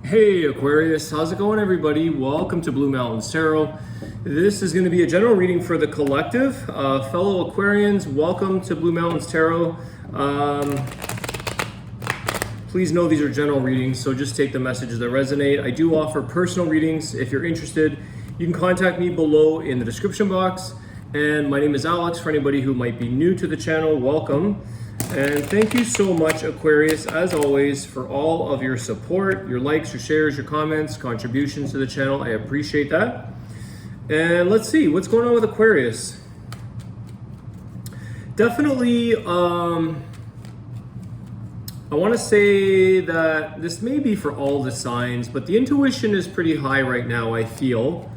Hey Aquarius, how's it going everybody? Welcome to Blue Mountains Tarot. This is going to be a general reading for the collective. Fellow Aquarians, welcome to Blue Mountains Tarot. Please know these are general readings, so just take the messages that resonate. I do offer personal readings. If you're interested, you can contact me below in the description box. And my name is Alex. For anybody who might be new to the channel, welcome. And thank you so much, Aquarius, as always, for all of your support, your likes, your shares, your comments, contributions to the channel. I appreciate that. And let's see, what's going on with Aquarius? Definitely, I want to say that this may be for all the signs, but the intuition is pretty high right now, I feel,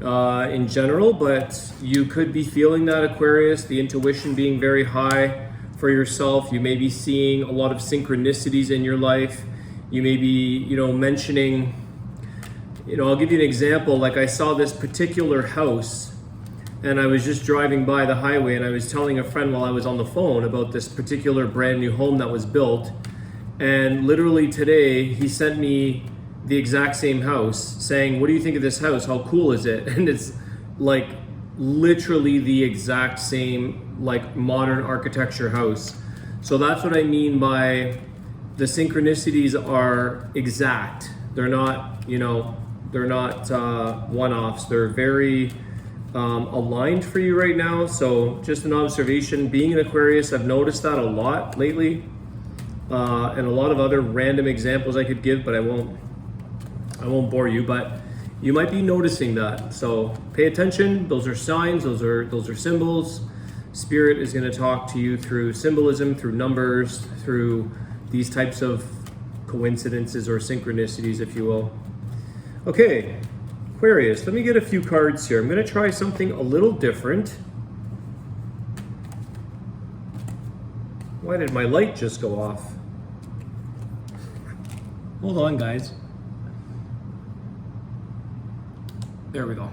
in general. But you could be feeling that, Aquarius, the intuition being very high for yourself. You may be seeing a lot of synchronicities in your life. You may be, mentioning, I'll give you an example. Like I saw this particular house and I was just driving by the highway and I was telling a friend while I was on the phone about this particular brand new home that was built. And literally today he sent me the exact same house saying, "What do you think of this house? How cool is it?" And it's like literally the exact same like modern architecture house. So that's what I mean by the synchronicities are exact. They're not, one-offs. They're very aligned for you right now. So just an observation, being an Aquarius, I've noticed that a lot lately, and a lot of other random examples I could give, but I won't bore you, but you might be noticing that. So pay attention. Those are signs, those are symbols. Spirit is going to talk to you through symbolism, through numbers, through these types of coincidences or synchronicities, if you will. Okay, Aquarius, let me get a few cards here. I'm going to try something a little different. Why did my light just go off? Hold on, guys. There we go.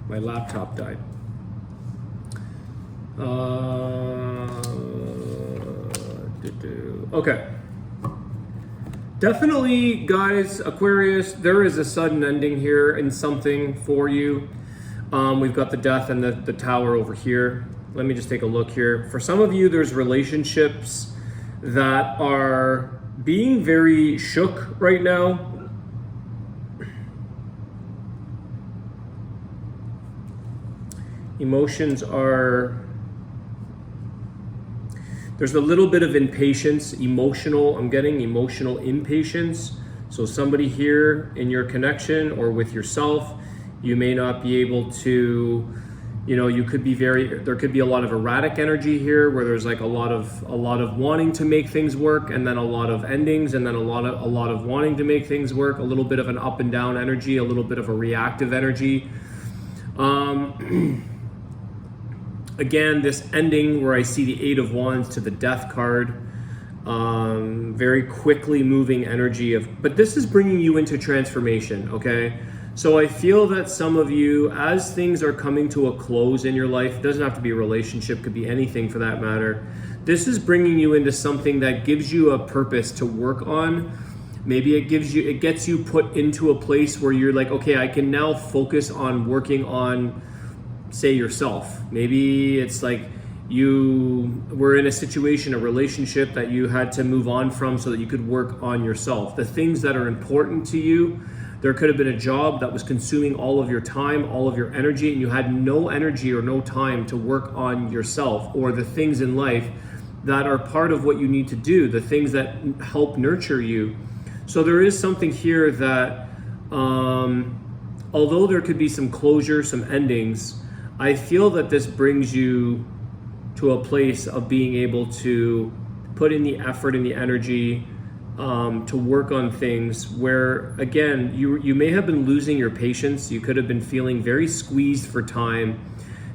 My laptop died. Okay. Definitely, guys, Aquarius, there is a sudden ending here in something for you. We've got the Death and the Tower over here. Let me just take a look here. For some of you, there's relationships that are being very shook right now. Emotions are, there's a little bit of impatience, I'm getting emotional impatience. So somebody here in your connection or with yourself, you may not be able to, you could be there could be a lot of erratic energy here where there's like a lot of wanting to make things work, and then a lot of endings, and then a lot of wanting to make things work, a little bit of an up and down energy, a little bit of a reactive energy. Again, this ending where I see the Eight of Wands to the Death card, very quickly moving energy but this is bringing you into transformation, okay? So I feel that some of you, as things are coming to a close in your life, it doesn't have to be a relationship, could be anything for that matter. This is bringing you into something that gives you a purpose to work on. Maybe it gets you put into a place where you're like, okay, I can now focus on working on, say, yourself. Maybe it's like you were in a situation, a relationship that you had to move on from so that you could work on yourself. The things that are important to you. There could have been a job that was consuming all of your time, all of your energy, and you had no energy or no time to work on yourself, or the things in life that are part of what you need to do, the things that help nurture you. So there is something here that, although there could be some closure, some endings, I feel that this brings you to a place of being able to put in the effort and the energy to work on things where, again, you may have been losing your patience. You could have been feeling very squeezed for time,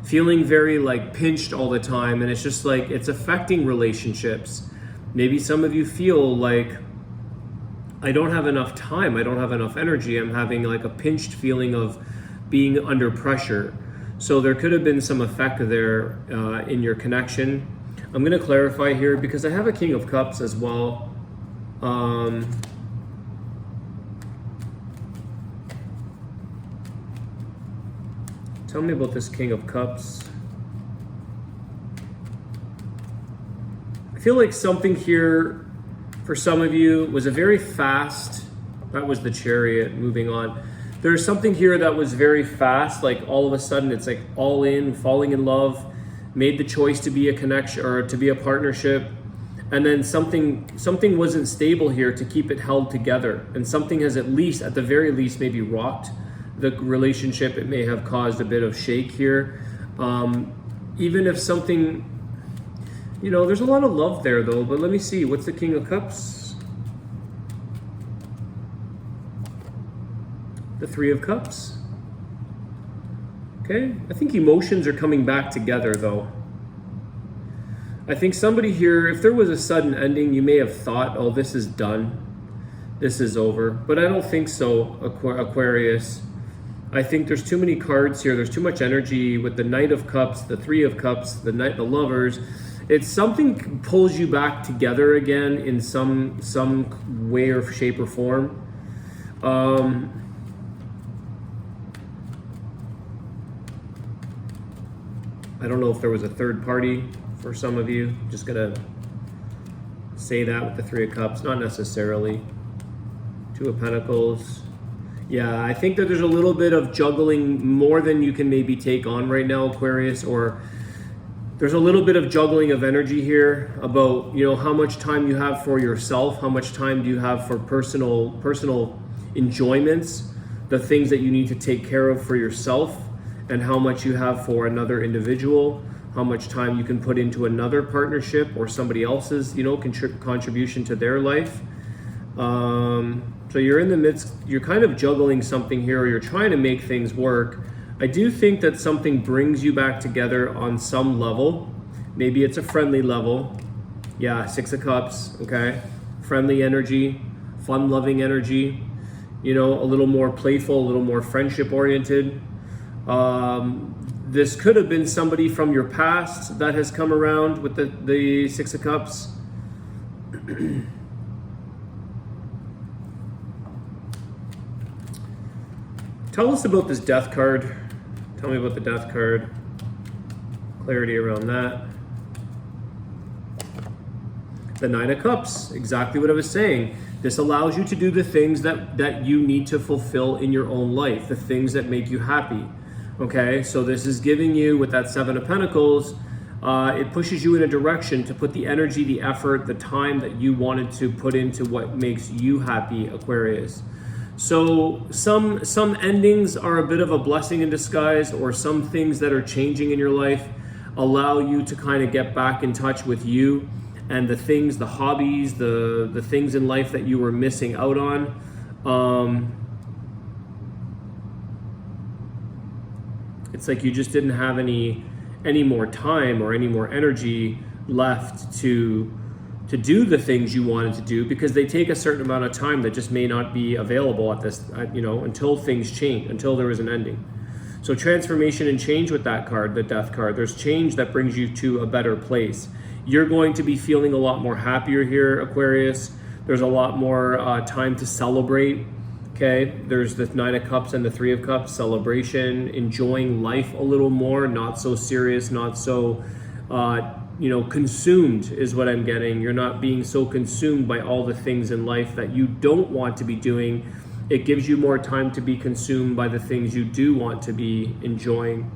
feeling very like pinched all the time, and it's just like it's affecting relationships. Maybe some of you feel like, I don't have enough time, I don't have enough energy, I'm having like a pinched feeling of being under pressure. So there could have been some effect there in your connection. I'm going to clarify here because I have a King of Cups as well. Tell me about this King of Cups. I feel like something here for some of you was a very fast, that was the Chariot, moving on. There's something here that was very fast, like all of a sudden it's like all in, falling in love, made the choice to be a connection or to be a partnership, and then something wasn't stable here to keep it held together, and something has at the very least maybe rocked the relationship. It may have caused a bit of shake here. Even if something, there's a lot of love there though, but let me see, what's the King of Cups? The Three of Cups. Okay, I think emotions are coming back together though. I think somebody here, if there was a sudden ending, you may have thought, oh, this is done, this is over, but I don't think so, Aquarius. I think there's too many cards here, there's too much energy with the Knight of Cups, the Three of Cups, the Lovers. It's something pulls you back together again in some way or shape or form. I don't know if there was a third party for some of you. Just gonna say that with the Three of Cups, not necessarily. Two of Pentacles. Yeah, I think that there's a little bit of juggling more than you can maybe take on right now, Aquarius, or there's a little bit of juggling of energy here about, how much time you have for yourself, how much time do you have for personal enjoyments, the things that you need to take care of for yourself, and how much you have for another individual, how much time you can put into another partnership or somebody else's, contribution to their life. So you're in the midst, you're kind of juggling something here, or you're trying to make things work. I do think that something brings you back together on some level. Maybe it's a friendly level. Yeah, Six of Cups, okay? Friendly energy, fun-loving energy, a little more playful, a little more friendship-oriented. This could have been somebody from your past that has come around with the Six of Cups. Tell us about this Death card. Tell me about the Death card. Clarity around that. The Nine of Cups, exactly what I was saying. This allows you to do the things that you need to fulfill in your own life, the things that make you happy. Okay, so this is giving you, with that Seven of Pentacles, it pushes you in a direction to put the energy, the effort, the time that you wanted to put into what makes you happy, Aquarius. So some endings are a bit of a blessing in disguise, or some things that are changing in your life allow you to kind of get back in touch with you and the things, the hobbies, the things in life that you were missing out on. It's like you just didn't have any more time or any more energy left to do the things you wanted to do, because they take a certain amount of time that just may not be available at this, until things change, until there is an ending. So transformation and change with that card, the Death card. There's change that brings you to a better place. You're going to be feeling a lot more happier here, Aquarius. There's a lot more time to celebrate. Okay, there's the Nine of Cups and the Three of Cups, celebration, enjoying life a little more, not so serious, not so, consumed is what I'm getting. You're not being so consumed by all the things in life that you don't want to be doing. It gives you more time to be consumed by the things you do want to be enjoying.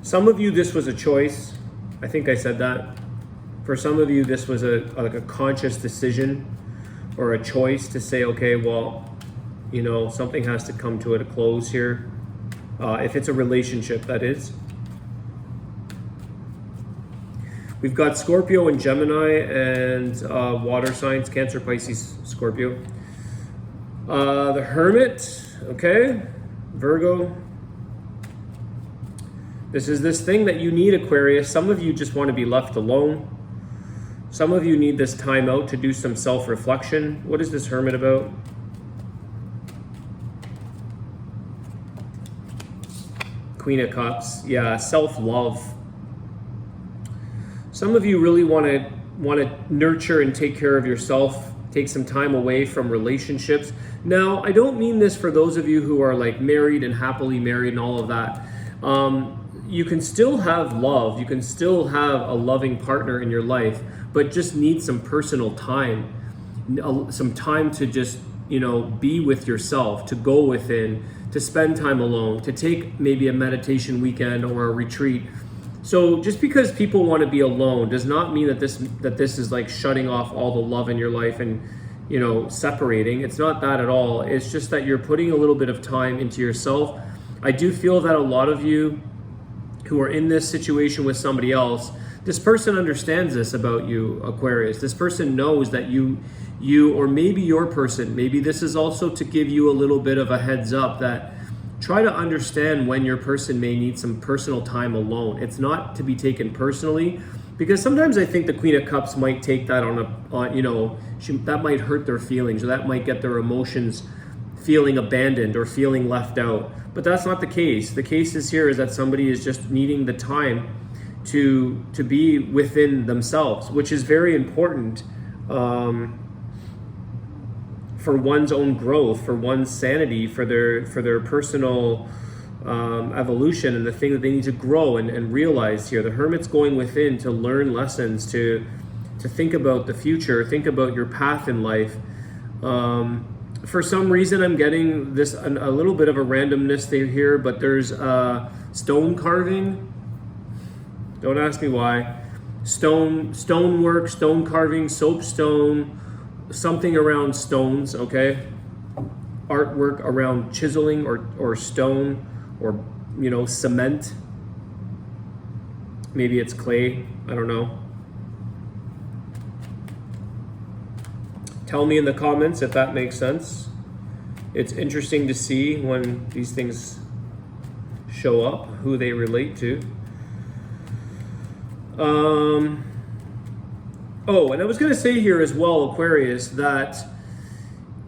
Some of you, this was a choice. I think I said that. For some of you, this was a conscious decision or a choice to say, okay, well, something has to come to a close here. If it's a relationship, that is. We've got Scorpio and Gemini and water signs, Cancer, Pisces, Scorpio. The Hermit, okay, Virgo. This is this thing that you need, Aquarius. Some of you just want to be left alone. Some of you need this time out to do some self-reflection. What is this Hermit about? Queen of Cups, yeah, self-love. Some of you really want to nurture and take care of yourself, take some time away from relationships. Now, I don't mean this for those of you who are like married and happily married and all of that. You can still have love, you can still have a loving partner in your life, but just need some personal time, some time to just, be with yourself, to go within, to spend time alone, to take maybe a meditation weekend or a retreat. So just because people want to be alone does not mean that this is like shutting off all the love in your life and, separating. It's not that at all. It's just that you're putting a little bit of time into yourself. I do feel that a lot of you who are in this situation with somebody else, this person understands this about you, Aquarius. This person knows that you, or maybe your person, maybe this is also to give you a little bit of a heads up that try to understand when your person may need some personal time alone. It's not to be taken personally, because sometimes I think the Queen of Cups might take that that might hurt their feelings, or that might get their emotions feeling abandoned or feeling left out. But that's not the case. The case is that somebody is just needing the time to be within themselves, which is very important for one's own growth, for one's sanity, for their personal evolution, and the thing that they need to grow and realize here. The Hermit's going within to learn lessons, to think about the future, think about your path in life. For some reason, I'm getting this a little bit of a randomness here, but there's stone carving. Don't ask me why. Stonework, stone carving, soapstone, something around stones, okay? Artwork around chiseling or stone or, cement. Maybe it's clay, I don't know. Tell me in the comments if that makes sense. It's interesting to see when these things show up, who they relate to. And I was going to say here as well, Aquarius, that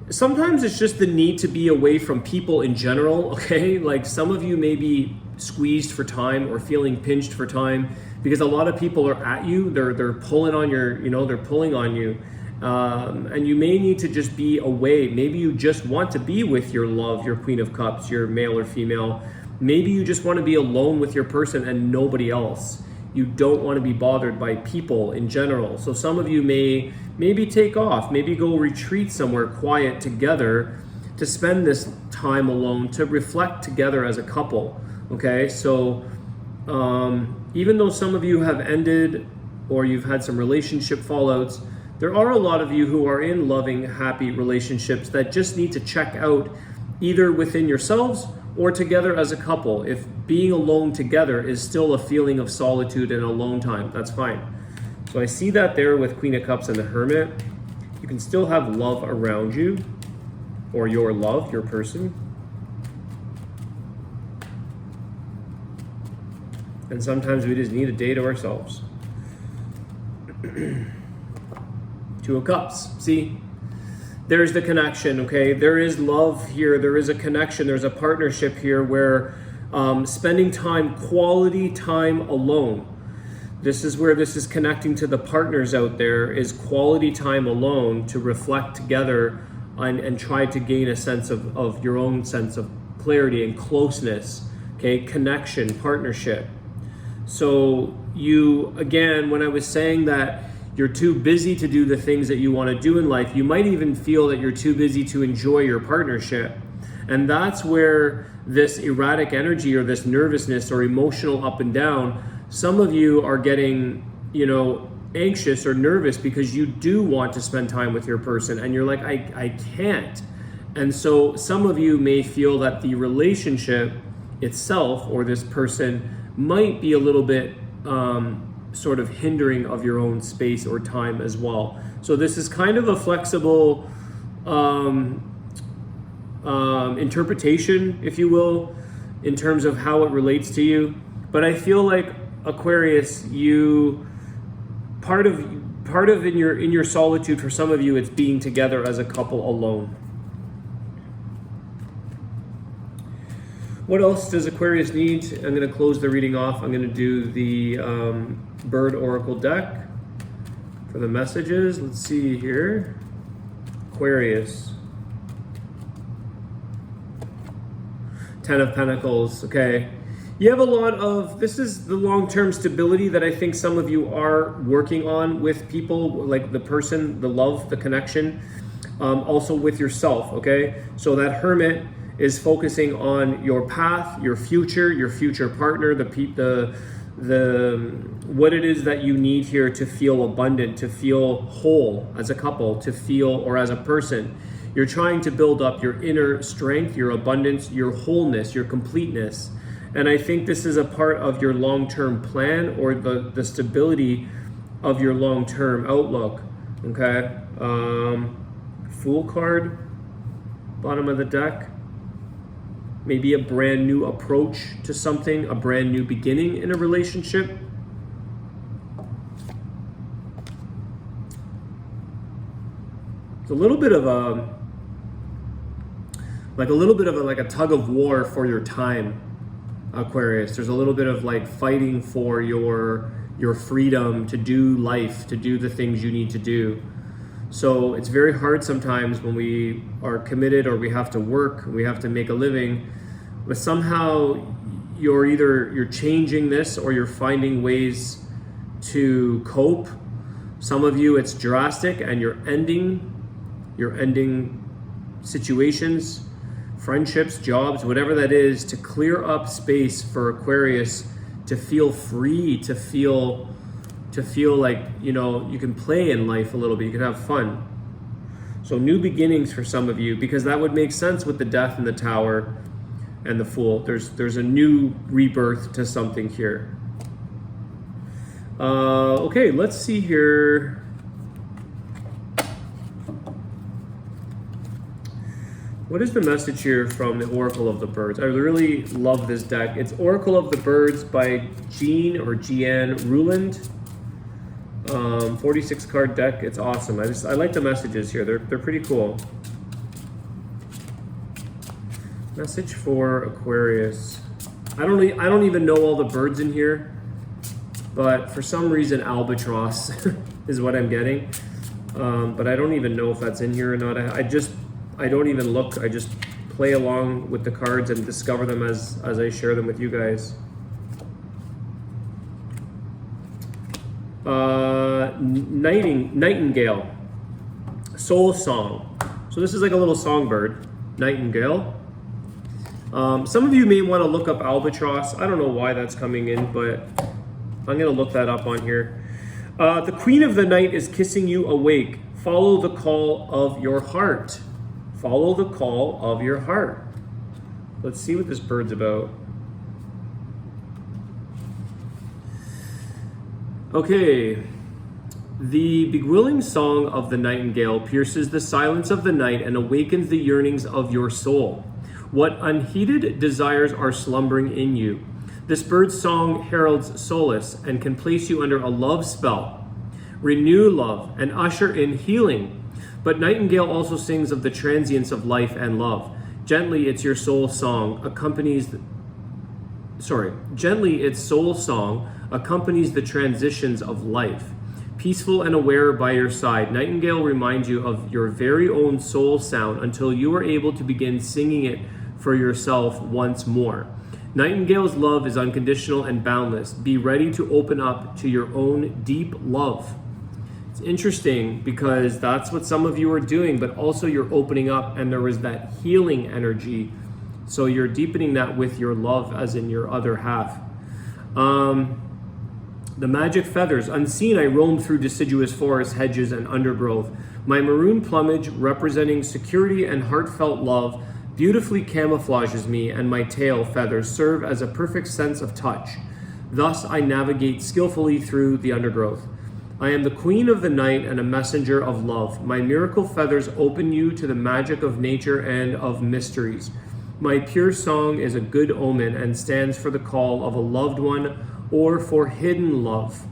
sometimes it's just the need to be away from people in general, okay? Like some of you may be squeezed for time or feeling pinched for time because a lot of people are at you. They're pulling on they're pulling on you. And you may need to just be away. Maybe you just want to be with your love, your Queen of Cups, your male or female. Maybe you just want to be alone with your person and nobody else. You don't want to be bothered by people in general. So some of you may maybe take off, maybe go retreat somewhere quiet together to spend this time alone, to reflect together as a couple, okay? So even though some of you have ended or you've had some relationship fallouts, there are a lot of you who are in loving, happy relationships that just need to check out either within yourselves or together as a couple. If being alone together is still a feeling of solitude and alone time, that's fine. So I see that there with Queen of Cups and the Hermit. You can still have love around you, or your love, your person. And sometimes we just need a day to ourselves. Two of Cups, see? There's the connection, okay? There is love here, there is a connection, there's a partnership here where spending time, quality time alone. This is where this is connecting to the partners out there, is quality time alone to reflect together and try to gain a sense of your own sense of clarity and closeness, okay? Connection, partnership. So you, again, when I was saying that you're too busy to do the things that you want to do in life, you might even feel that you're too busy to enjoy your partnership. And that's where this erratic energy or this nervousness or emotional up and down, some of you are getting, anxious or nervous because you do want to spend time with your person and you're like, I can't. And so some of you may feel that the relationship itself or this person might be a little bit sort of hindering of your own space or time as well. So this is kind of a flexible interpretation, if you will, in terms of how it relates to you. But I feel like Aquarius, you part of in your solitude, for some of you, it's being together as a couple alone. What else does Aquarius need? I'm going to close the reading off. I'm going to do the Bird Oracle deck for the messages. Let's see here. Aquarius. Ten of Pentacles, okay. You have a lot of, this is the long-term stability that I think some of you are working on with people, like the person, the love, the connection, also with yourself, okay? So that Hermit is focusing on your path, your future partner, the what it is that you need here to feel abundant, to feel whole as a couple, to feel, or as a person. You're trying to build up your inner strength, your abundance, your wholeness, your completeness. And I think this is a part of your long-term plan, or the stability of your long-term outlook, okay? Fool card, bottom of the deck. Maybe a brand new approach to something, a brand new beginning in a relationship. It's a little bit of a, like a tug of war for your time, Aquarius. There's a little bit of like fighting for your freedom to do life, to do the things you need to do. So it's very hard sometimes when we are committed, or we have to work, we have to make a living, but somehow you're changing this, or you're finding ways to cope. Some of you, it's drastic, and you're ending situations, friendships, jobs, whatever that is, to clear up space for Aquarius to feel free, to feel like, you know, you can play in life a little bit, you can have fun. So new beginnings for some of you, because that would make sense with the Death and the Tower and the Fool. There's a new rebirth to something here. Okay, let's see here. What is the message here from the Oracle of the Birds? I really love this deck. It's Oracle of the Birds by Jean Ruland. 46 card deck. It's awesome. I like the messages here. They're pretty cool. Message for Aquarius. I don't even know all the birds in here, but for some reason albatross is what I'm getting. But I don't even know if that's in here or not. I don't even look. I just play along with the cards and discover them as I share them with you guys. Nightingale, soul song. So this is like a little songbird, nightingale. Some of you may want to look up albatross. I don't know why that's coming in, but I'm going to look that up on here. The Queen of the Night is kissing you awake. Follow the call of your heart. Follow the call of your heart. Let's see what this bird's about. Okay. The bewailing song of the nightingale pierces the silence of the night and awakens the yearnings of your soul. What unheeded desires are slumbering in you? This bird's song heralds solace and can place you under a love spell, renew love, and usher in healing. But Nightingale also sings of the transience of life and love. Gently, its soul song accompanies the transitions of life. Peaceful and aware by your side, Nightingale reminds you of your very own soul sound until you are able to begin singing it for yourself once more. Nightingale's love is unconditional and boundless. Be ready to open up to your own deep love. It's interesting because that's what some of you are doing, but also you're opening up, and there is that healing energy. So you're deepening that with your love, as in your other half. The magic feathers. Unseen, I roam through deciduous forests, hedges, and undergrowth. My maroon plumage, representing security and heartfelt love, beautifully camouflages me, and my tail feathers serve as a perfect sense of touch. Thus, I navigate skillfully through the undergrowth. I am the queen of the night and a messenger of love. My miracle feathers open you to the magic of nature and of mysteries. My pure song is a good omen and stands for the call of a loved one or for hidden love.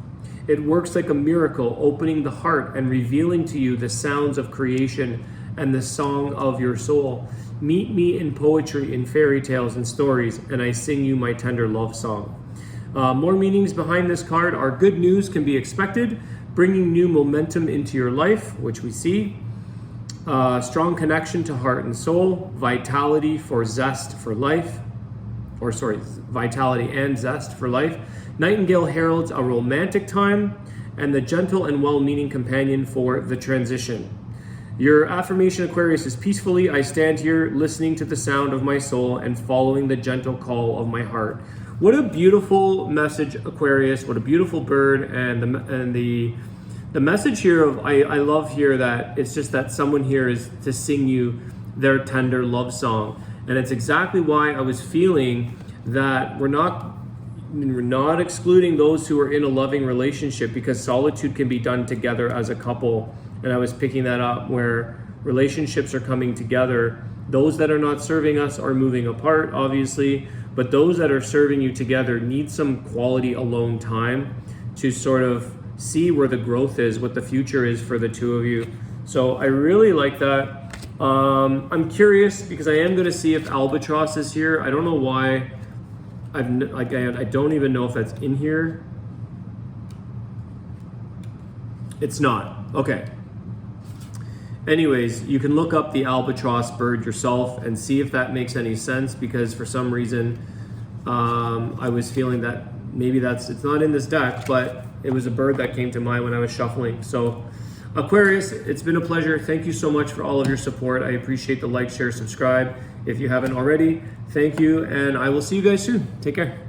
It works like a miracle, opening the heart and revealing to you the sounds of creation and the song of your soul. Meet me in poetry, in fairy tales and stories, and I sing you my tender love song. More meanings behind this card are good news can be expected, bringing new momentum into your life, which we see. Strong connection to heart and soul, vitality for zest for life, or sorry, vitality and zest for life. Nightingale heralds a romantic time and the gentle and well-meaning companion for the transition. Your affirmation, Aquarius, is peacefully I stand here listening to the sound of my soul and following the gentle call of my heart. What a beautiful message, Aquarius. What a beautiful bird. And the message here of I love here that it's just that someone here is to sing you their tender love song. And it's exactly why I was feeling that we're not excluding those who are in a loving relationship, because solitude can be done together as a couple. And I was picking that up where relationships are coming together. Those that are not serving us are moving apart, obviously, but those that are serving you together need some quality alone time to sort of see where the growth is, what the future is for the two of you. So I really like that. I'm curious because I am going to see if Albatross is here. I don't know why. I don't even know if that's in here. It's not. Okay. Anyways, you can look up the albatross bird yourself and see if that makes any sense, because for some reason I was feeling that maybe it's not in this deck, but it was a bird that came to mind when I was shuffling. So Aquarius, it's been a pleasure. Thank you so much for all of your support. I appreciate the like, share, subscribe. If you haven't already, thank you, and I will see you guys soon. Take care.